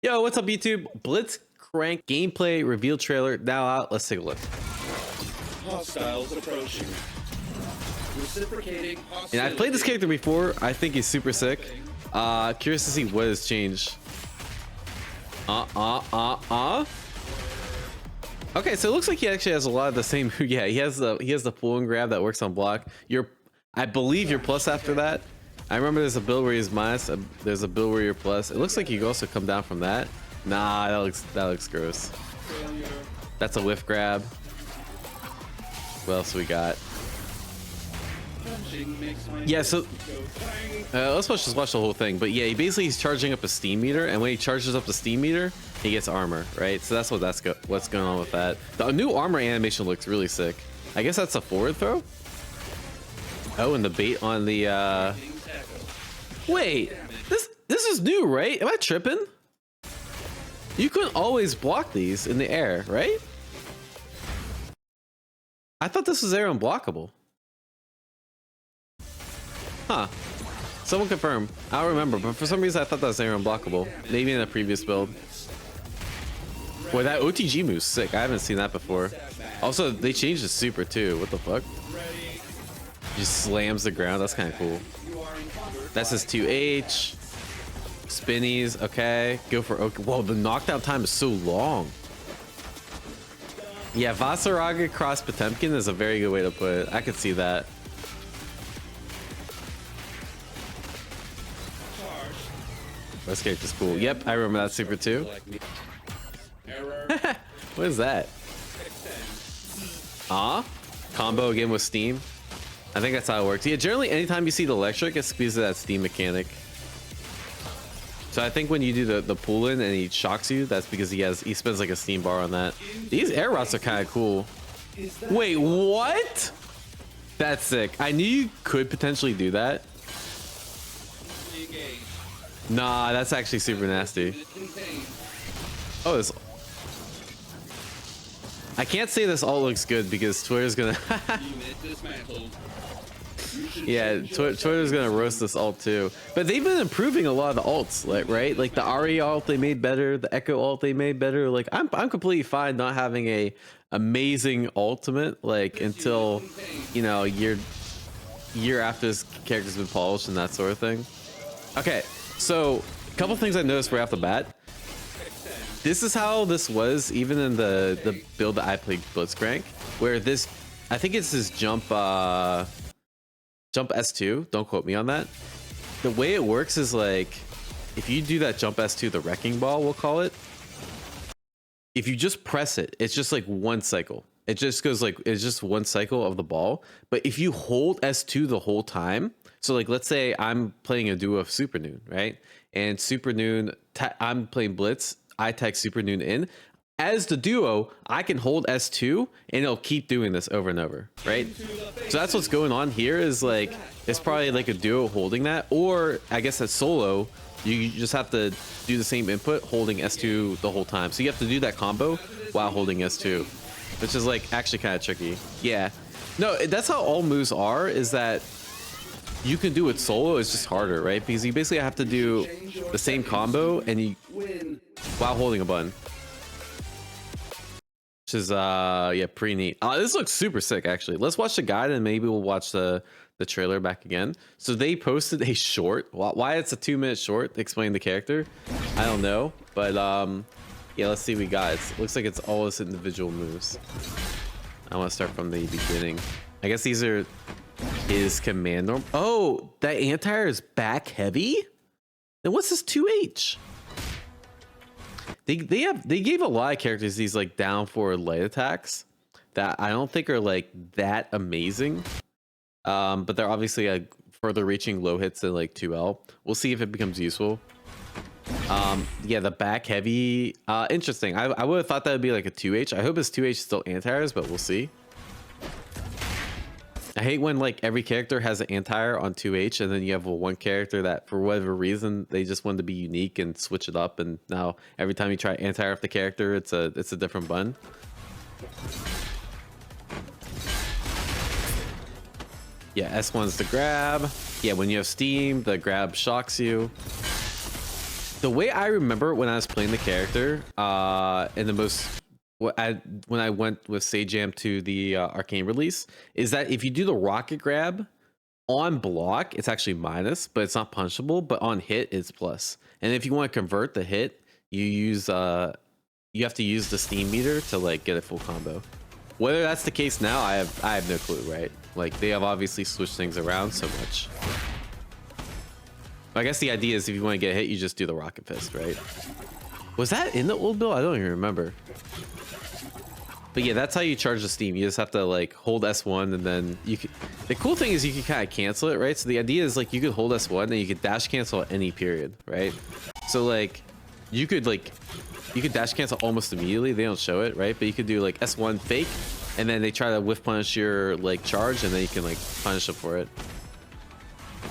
Yo, what's up YouTube? Blitzcrank gameplay reveal trailer now out. Let's take a look. Hostiles approaching. Reciprocating hostility. And I've played this character before. I think he's super sick. Curious to see what has changed. Okay, so it looks like he actually has a lot of the same. Yeah, he has the pull and grab that works on block. I believe you're plus after that. I remember there's a build where he's minus. There's a build where you're plus. It looks like you can also come down from that. Nah, that looks gross. Failure. That's a whiff grab. What else we got? Yeah, so let's just watch the whole thing. But yeah, he's charging up a steam meter, and when he charges up the steam meter, he gets armor, right? So that's what's going on with that. The new armor animation looks really sick. I guess that's a forward throw. Oh, and the bait on the wait, this is new, right? Am I tripping? You couldn't always block these in the air, right? I thought this was air unblockable. Huh. Someone confirm. I don't remember, but for some reason I thought that was air unblockable. Maybe in a previous build. Boy, that OTG move's sick. I haven't seen that before. Also, they changed the super too. What the fuck? Just slams the ground. That's kind of cool. That's his 2H. Spinnies. Okay. Go for okay. Whoa, the knockdown time is so long. Yeah, Vasaraga cross Potemkin is a very good way to put it. I could see that. This character's cool. Yep, I remember that super too. What is that? Combo again with steam. I think that's how it works. Yeah, generally anytime you see the electric, it's because of that steam mechanic. So I think when you do the pull in and he shocks you, that's because he spends like a steam bar on that. These air routes are kind of cool. Wait, what? That's sick. I knew you could potentially do that. Nah, that's actually super nasty. Oh, this. I can't say this all looks good because Twitter's gonna. Yeah, Twitter's gonna roast this ult too. But they've been improving a lot of the ults, right? Like the Ari ult they made better, the Echo ult they made better. Like I'm completely fine not having a amazing ultimate like until year after this character's been polished and that sort of thing. Okay, so a couple things I noticed right off the bat. This is how this was even in the build that I played Blitzcrank, where this, I think it's this jump S2, don't quote me on that. The way it works is like, if you do that jump S2, the wrecking ball, we'll call it, if you just press it, it's just like one cycle. It just goes like, it's just one cycle of the ball. But if you hold S2 the whole time, so like, let's say I'm playing a duo of Super Noon, right? And Super Noon, I'm playing Blitz, I tag Super Noon in. As the duo, I can hold S2 and it'll keep doing this over and over, right? So that's what's going on here is like, it's probably like a duo holding that, or I guess as solo, you just have to do the same input holding S2 the whole time. So you have to do that combo while holding S2, which is like actually kind of tricky. Yeah, no, that's how all moves are, is that you can do it solo, it's just harder, right? Because you basically have to do the same combo and you while holding a button. Which is yeah, pretty neat. This looks super sick actually. Let's watch the guide and maybe we'll watch the trailer back again. So they posted a short. Why it's a 2-minute short to explain the character, I don't know, but yeah, let's see what we got. It looks like it's all his individual moves. I want to start from the beginning. I guess these are his command norm. Oh, that anti-air is back heavy. Then what's this 2H? They gave a lot of characters these like down forward light attacks that I don't think are like that amazing, but they're obviously like further reaching low hits than like 2L. We'll see if it becomes useful. Yeah, the back heavy, interesting. I would have thought that would be like a 2H. I hope his 2H is still anti-airs, but we'll see. I hate when like every character has an anti-air on 2H and then you have one character that for whatever reason they just wanted to be unique and switch it up, and now every time you try anti-air off the character it's a different button. Yeah, S1's the grab. Yeah, when you have steam, the grab shocks you. the way I remember when I was playing the character, in the most when I went with Sajam to the arcane release, is that if you do the rocket grab on block, it's actually minus, but it's not punishable. But on hit, it's plus. And if you want to convert the hit, you use you have to use the steam meter to like get a full combo. Whether that's the case now, I have no clue, right? Like they have obviously switched things around so much. I guess the idea is if you want to get hit, you just do the rocket fist, right? Was that in the old build? I don't even remember. But yeah, that's how you charge the steam. You just have to like hold S1 and then you can. The cool thing is you can kind of cancel it, right? So the idea is like you could hold S1 and you could dash cancel at any period, right? So like you could dash cancel almost immediately. They don't show it, right? But you could do like S1 fake and then they try to whiff punish your like charge and then you can like punish them for it.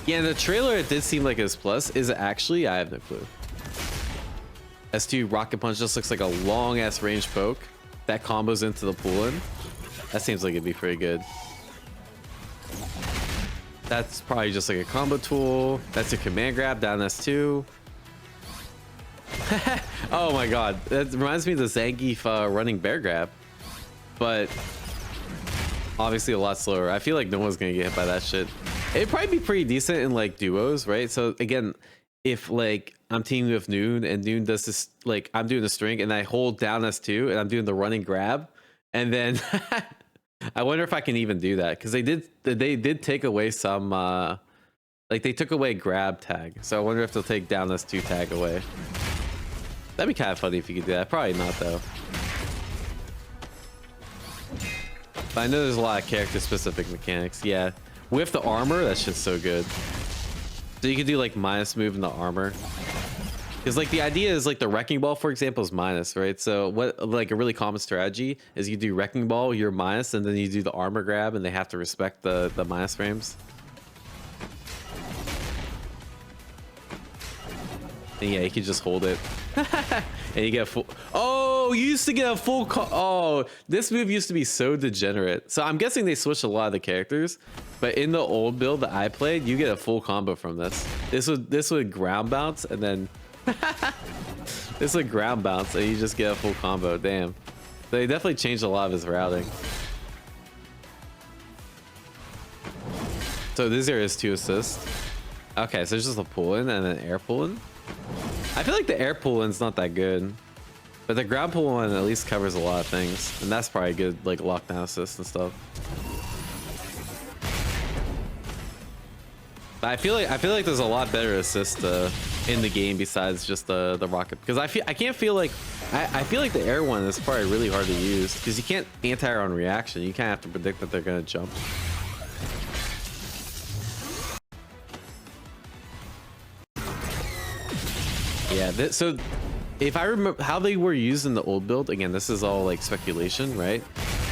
Yeah, in the trailer it did seem like it was plus. Is it actually? I have no clue. S2 rocket punch just looks like a long ass range poke that combos into the pull-in. That seems like it'd be pretty good. That's probably just like a combo tool. That's a command grab down S2. Oh my god, that reminds me of the Zangief running bear grab, but obviously a lot slower. I feel like no one's gonna get hit by that shit. It'd probably be pretty decent in like duos, right? So again, if like I'm teaming with Noon and Noon does this, like I'm doing the string and I hold down S2 and I'm doing the running grab, and then I wonder if I can even do that because they did take away some like they took away grab tag, so I wonder if they'll take down S2 tag away. That'd be kind of funny if you could do that. Probably not though. But I know there's a lot of character specific mechanics. Yeah, with the armor, that's just so good. So you could do like minus move in the armor. Because like the idea is like the wrecking ball, for example, is minus, right? So what like a really common strategy is you do wrecking ball, you're minus, and then you do the armor grab, and they have to respect the minus frames. And yeah, you can just hold it, and you get full. Oh, you used to get a full. Oh, this move used to be so degenerate. So I'm guessing they switched a lot of the characters, but in the old build that I played, you get a full combo from this. This would ground bounce, and then this would ground bounce, and you just get a full combo. Damn, they definitely changed a lot of his routing. So this here is 2 assists. Okay, so it's just a pull in and an air pull in. I feel like the air pull-in's not that good, but the ground pull-in at least covers a lot of things, and that's probably good, like lockdown assist and stuff. But I feel like there's a lot better assist in the game besides just the rocket, because I feel like the air one is probably really hard to use because you can't anti-air on reaction. You kind of have to predict that they're gonna jump. Yeah, so if I remember how they were used in the old build, again, this is all like speculation, right?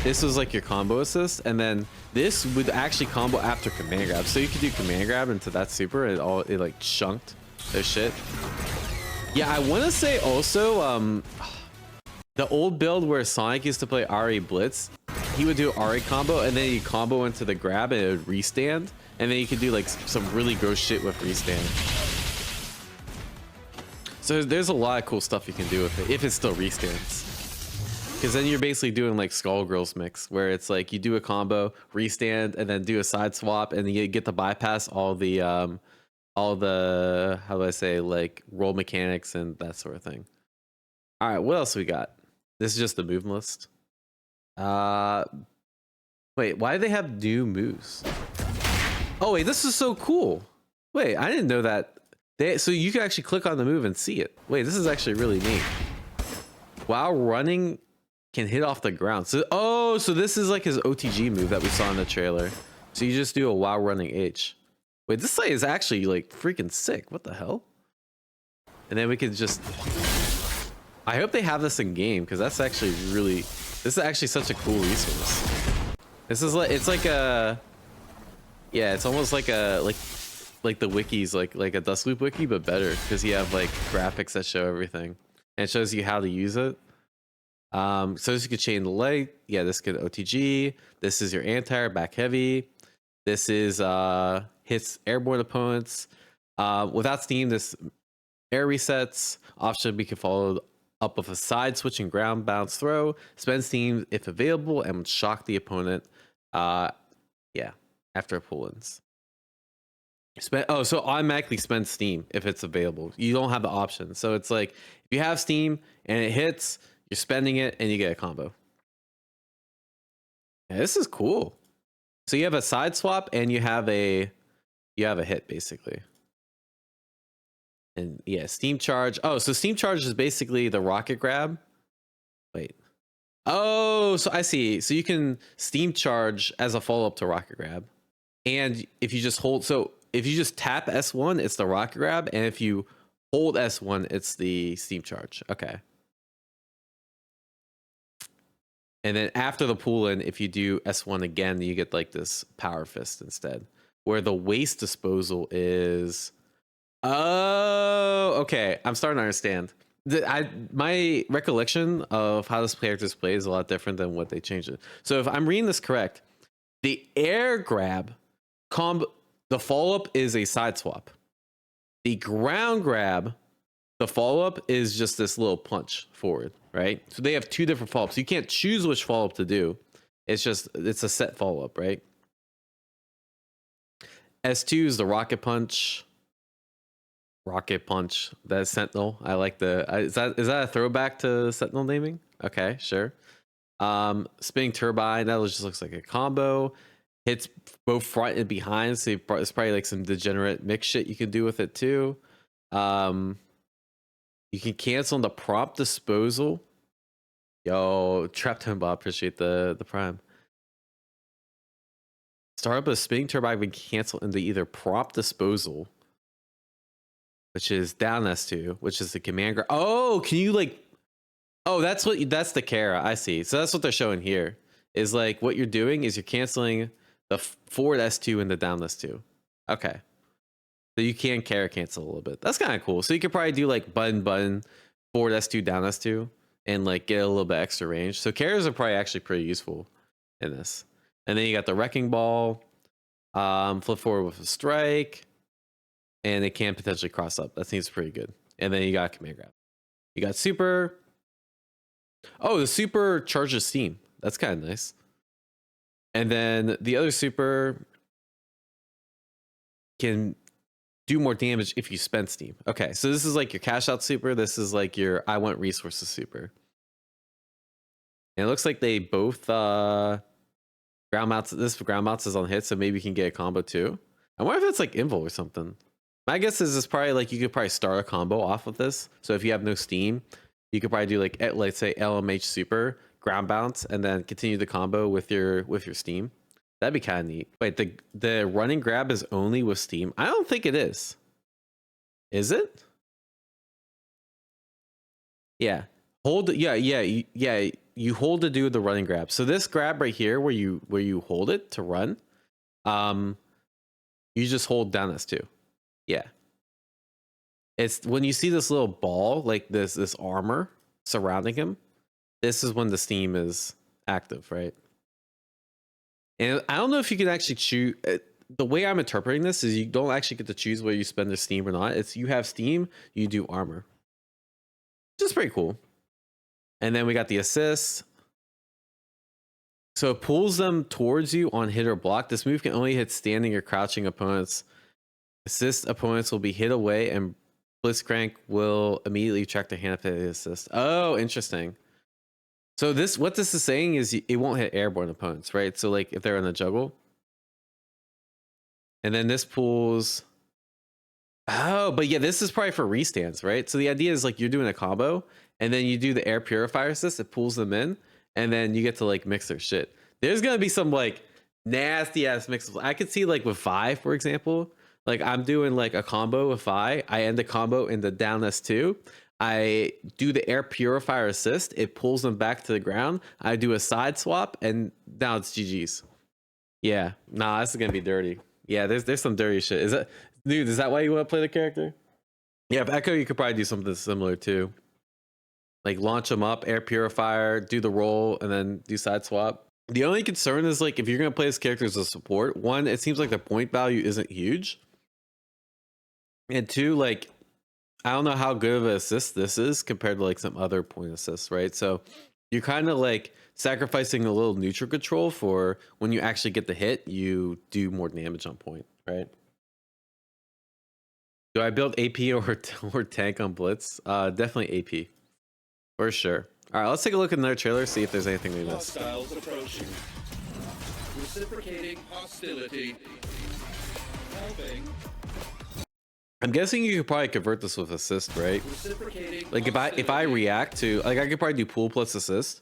This was like your combo assist, and then this would actually combo after command grab. So you could do command grab into that super, and it like chunked their shit. Yeah, I want to say also the old build where Sonic used to play Ari Blitz, he would do Ari combo, and then you combo into the grab, and it would restand, and then you could do like some really gross shit with restand. So there's a lot of cool stuff you can do with it if it still restands. Because then you're basically doing like Skullgirls mix, where it's like you do a combo, restand, and then do a side swap, and you get to bypass all the how do I say, like roll mechanics and that sort of thing. All right, what else we got? This is just the move list. Wait, why do they have new moves? Oh wait, this is so cool. Wait, I didn't know that. So you can actually click on the move and see it. Wait, this is actually really neat. While running, can hit off the ground. So so this is like his OTG move that we saw in the trailer. So you just do a while running H. Wait, this thing is actually like freaking sick. What the hell? And then we could just. I hope they have this in game because that's actually really. This is actually such a cool resource. This is like it's like a. Yeah, it's almost like a like the wikis, like a Dustloop wiki, but better because you have like graphics that show everything and it shows you how to use it. So this you could chain the light. Yeah, this could OTG. This is your anti-air back heavy. This is hits airborne opponents. Without steam, this air resets. Option be followed up with a side switching ground bounce throw. Spend steam if available and shock the opponent. Yeah, after pull-ins. So automatically spend steam if it's available. You don't have the option. So it's like if you have steam and it hits, you're spending it and you get a combo. Yeah, this is cool. So you have a side swap and you have a hit basically. And yeah, steam charge. Oh, so steam charge is basically the rocket grab. Wait. Oh, so I see. So you can steam charge as a follow-up to rocket grab. And if you just hold, so if you just tap S1, it's the rocket grab. And if you hold S1, it's the steam charge. Okay. And then after the pull in, if you do S1 again, you get like this power fist instead. Where the waste disposal is. Oh, okay. I'm starting to understand. My recollection of how this character plays is a lot different than what they changed it. So if I'm reading this correct, the air grab the follow-up is a side swap. The ground grab, the follow-up is just this little punch forward, right? So they have two different follow-ups. You can't choose which follow-up to do. It's a set follow-up, right? S2 is the rocket punch. That's Sentinel. I like is that a throwback to Sentinel naming? Okay, sure. Spinning turbine, that just looks like a combo. Hits both front and behind, so it's probably like some degenerate mix shit you can do with it too. You can cancel on the prompt disposal. Yo, Trapped Home Bob, appreciate the prime. Start up a spinning turbine can cancel into either prompt disposal, which is down S2, which is the command grab. Oh, can you like? Oh, that's the Kara. I see. So that's what they're showing here. Is like what you're doing is you're canceling the forward S2 and the down S2. Okay. So you can Kara cancel a little bit. That's kind of cool. So you could probably do like button, forward S2, down S2, and like get a little bit extra range. So Karas are probably actually pretty useful in this. And then you got the wrecking ball, flip forward with a strike, and it can potentially cross up. That seems pretty good. And then you got command grab. You got super. Oh, the super charges steam. That's kind of nice. And then the other super can do more damage if you spend steam. Okay, so this is like your cash out super. This is like your I want resources super. And it looks like they both ground mounts. This ground mounts is on hit, so maybe you can get a combo too. I wonder if it's like invul or something. My guess is it's probably like you could probably start a combo off of this. So if you have no steam, you could probably do like let's say LMH super ground bounce and then continue the combo with your steam. That'd be kind of neat. Wait, the running grab is only with steam? I don't think it is. Is it? Yeah. Hold. Yeah. You hold to do the running grab. So this grab right here, where you hold it to run, you just hold down S2. Yeah. It's when you see this little ball, like this armor surrounding him. This is when the steam is active, right? And I don't know if you can actually choose. The way I'm interpreting this is you don't actually get to choose whether you spend the steam or not. It's you have steam, you do armor. Which is pretty cool. And then we got the assist. So it pulls them towards you on hit or block. This move can only hit standing or crouching opponents. Assist opponents will be hit away, and Blitzcrank will immediately track the hand of the assist. Oh, interesting. So what this is saying is it won't hit airborne opponents, right? So like if they're in a juggle. And then this pulls. Oh, but yeah, this is probably for restands, right? So the idea is like you're doing a combo and then you do the air purifier assist, it pulls them in, and then you get to like mix their shit. There's gonna be some like nasty ass mixes. I could see like with Vi, for example, like I'm doing like a combo with Vi. I end the combo in the down S2. I do the air purifier assist. It pulls them back to the ground. I do a side swap, and now it's GG's. Yeah, nah, this is gonna be dirty. Yeah, there's some dirty shit. Is that, dude? Is that why you want to play the character? Yeah, if Echo, you could probably do something similar too. Like launch them up, air purifier, do the roll, and then do side swap. The only concern is like if you're gonna play this character as a support, one, it seems like the point value isn't huge, and two, like I don't know how good of an assist this is compared to like some other point assists, right? So you're kind of like sacrificing a little neutral control for when you actually get the hit, you do more damage on point, right? Do I build AP or tank on Blitz? Definitely AP, for sure. All right, let's take a look at another trailer, see if there's anything we missed. Hostiles approaching. Reciprocating hostility. Helping. I'm guessing you could probably convert this with assist, right? Reciprocating. Like if I react to, like, I could probably do pool plus assist,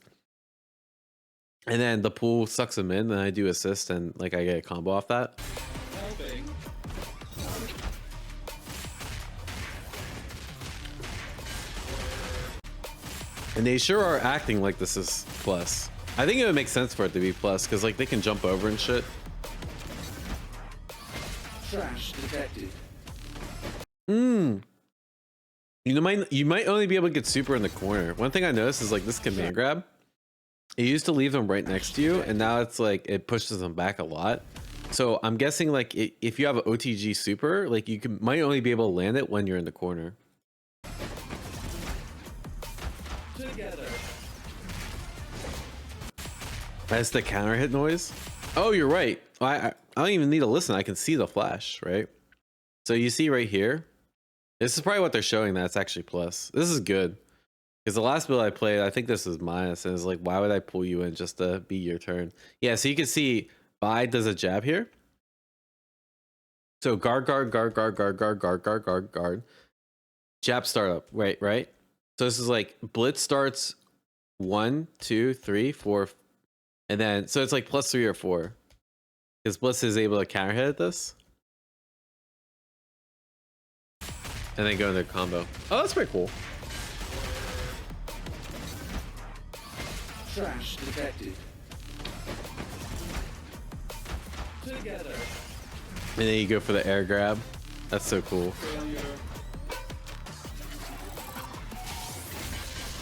and then the pool sucks him in, then I do assist, and like I get a combo off that. Helping. And they sure are acting like this is plus. I think it would make sense for it to be plus because like they can jump over and shit. Trash detected. You might only be able to get super in the corner. One thing I noticed is like this command grab. It used to leave them right next to you, and now it's like it pushes them back a lot. So I'm guessing like if you have an OTG super, like you might only be able to land it when you're in the corner. Together. That's the counter hit noise. Oh, you're right. I don't even need to listen. I can see the flash, right? So you see right here. This is probably what they're showing. That's actually plus. This is good. Because the last build I played, I think this is minus. And it's like, why would I pull you in just to be your turn? Yeah, so you can see Vi does a jab here. So guard. Jab startup. Right? So this is like Blitz starts 1, 2, 3, 4. And then, so it's like plus 3 or 4. Because Blitz is able to counter hit at this. And then go into combo. Oh, that's pretty cool. Trash detected. Together. And then you go for the air grab. That's so cool. Failure.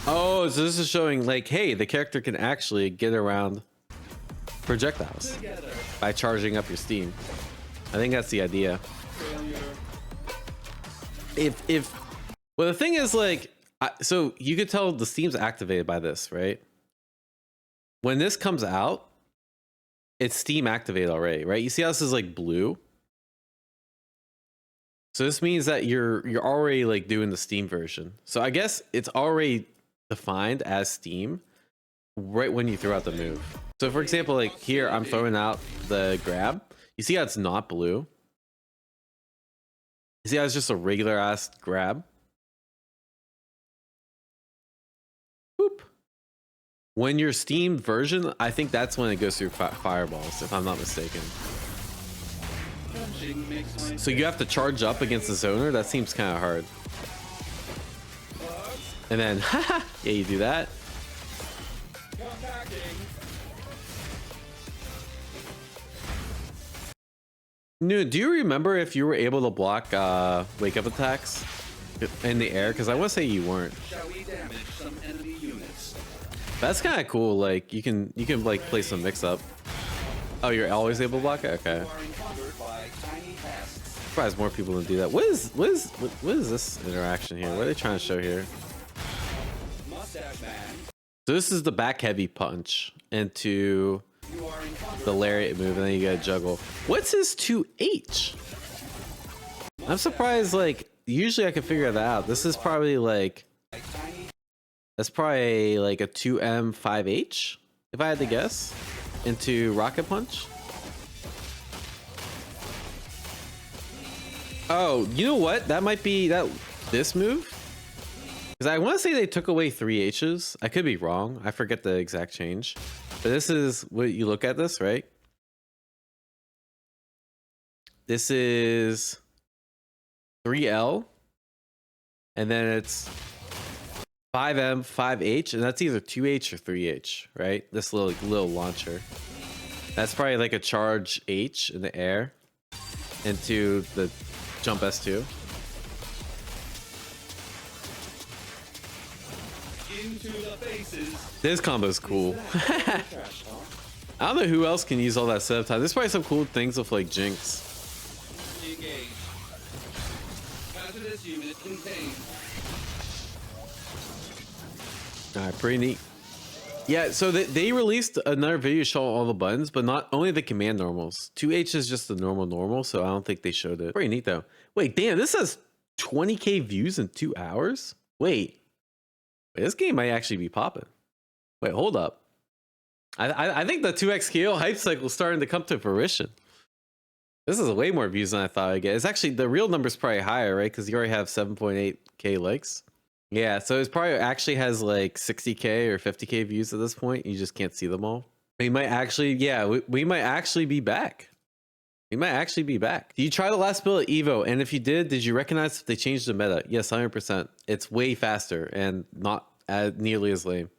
Oh, so this is showing like, hey, the character can actually get around projectiles Together. by charging up your steam. I think that's the idea. Failure. Well, the thing is like, so you could tell the steam's activated by this, right? When this comes out, it's steam activated already, right? You see how this is like blue? So this means that you're already like doing the steam version. So I guess it's already defined as steam right when you throw out the move. So for example, like here, I'm throwing out the grab. You see how it's not blue? You see how it's just a regular ass grab? Boop. When you're steamed version, I think that's when it goes through fireballs, if I'm not mistaken. Punching makes my So you have to charge up against the zoner? That seems kind of hard. And then, yeah, you do that. compacting. Do you remember if you were able to block wake up attacks in the air? Because I want to say you weren't. Shall we damage some enemy units? That's kind of cool. Like you can like play some mix up. Oh, you're always able to block it? Okay. You are encumbered by tiny pests. Surprised more people don't do that. What is this interaction here? What are they trying to show here? Mustache man. So this is the back heavy punch into You are encumbered. the lariat move, and then you gotta juggle. What's his 2H? I'm surprised. Like usually I can figure that out. This is probably like that's probably like a 2M 5H if I had to guess into rocket punch. Oh, you know what? That might be this move. Because I want to say they took away 3 H's. I could be wrong. I forget the exact change. But this is what you look at this, right? This is 3L. And then it's 5M, 5H. And that's either 2H or 3H, right? This little launcher. That's probably like a charge H in the air into the jump S2. Into the faces. This combo is cool. Trash talk. I don't know who else can use all that setup time. There's probably some cool things with like Jinx. Engage. Hazardous unit contained. All right, pretty neat. Yeah, so they released another video showing all the buttons, but not only the command normals. 2H is just the normal, so I don't think they showed it. Pretty neat though. Wait, damn, this has 20K views in 2 hours? Wait, this game might actually be popping. Wait, hold up. I think the 2X KO hype cycle is starting to come to fruition. This is way more views than I thought I'd get. It's actually, the real number's probably higher, right? Because you already have 7.8K likes. Yeah, so it's probably actually has like 60K or 50K views at this point. You just can't see them all. We might actually, yeah, we might actually be back. We might actually be back. Did you try the last build at Evo? And if you did you recognize if they changed the meta? Yes, 100%. It's way faster and not nearly as lame.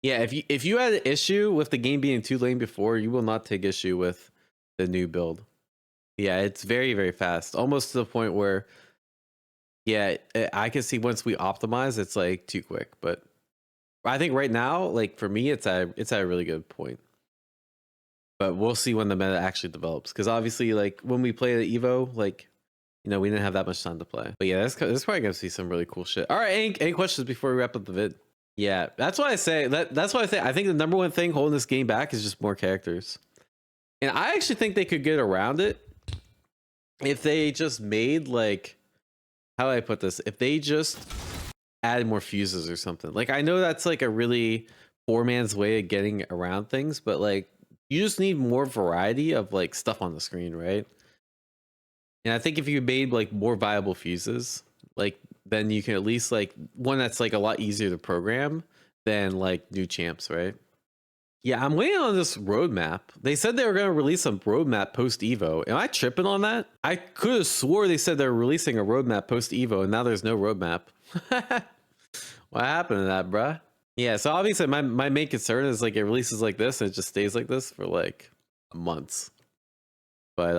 Yeah, if you had an issue with the game being too lame before, you will not take issue with the new build. Yeah, it's very, very fast. Almost to the point where, yeah, I can see once we optimize, it's like too quick. But I think right now, like for me, it's at a really good point. But we'll see when the meta actually develops. Because obviously, like when we play the Evo, like, you know, we didn't have that much time to play. But yeah, there's probably gonna see some really cool shit. All right, any questions before we wrap up the vid? Yeah, that's why I say that's why I say I think the number one thing holding this game back is just more characters. And I actually think they could get around it if they just made like, how do I put this? If they just added more fuses or something. Like I know that's like a really poor man's way of getting around things, but like you just need more variety of like stuff on the screen, right? And I think if you made like more viable fuses, like then you can at least like one that's like a lot easier to program than like new champs, right? Yeah, I'm waiting on this roadmap. They said they were going to release a roadmap post Evo. Am I tripping on that? I could have swore they said they're releasing a roadmap post Evo, and now there's no roadmap. What happened to that, bruh? Yeah, so obviously my main concern is like it releases like this and it just stays like this for like months. But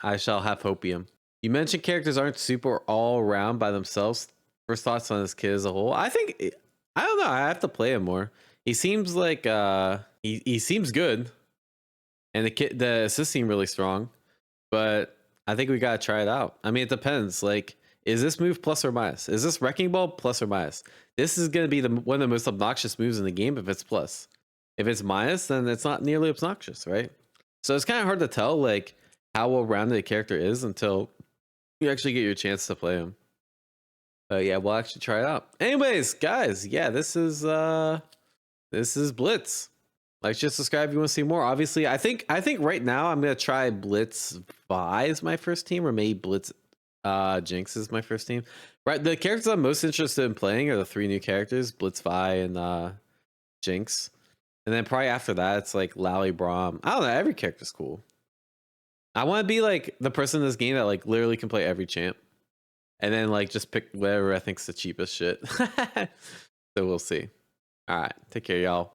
I shall have hopium. You mentioned characters aren't super all around by themselves. First thoughts on this kid as a whole? I think, I don't know. I have to play him more. He seems like he seems good, and the assist seem really strong. But I think we gotta try it out. I mean, it depends. Like, is this move plus or minus? Is this wrecking ball plus or minus? This is gonna be one of the most obnoxious moves in the game if it's plus. If it's minus, then it's not nearly obnoxious, right? So it's kind of hard to tell like how well-rounded a character is until you actually get your chance to play him. Yeah, we'll actually try it out. Anyways, guys, yeah, this is Blitz. Like, just subscribe if you want to see more. Obviously, I think right now I'm gonna try Blitz Vi as my first team, or maybe Blitz Jinx is my first team. Right, the characters I'm most interested in playing are the 3 new characters, Blitz Vi and Jinx. And then probably after that, it's like Lally Braum. I don't know, every character's cool. I want to be like the person in this game that like literally can play every champ. And then like just pick whatever I think's the cheapest shit. So we'll see. All right, take care, y'all.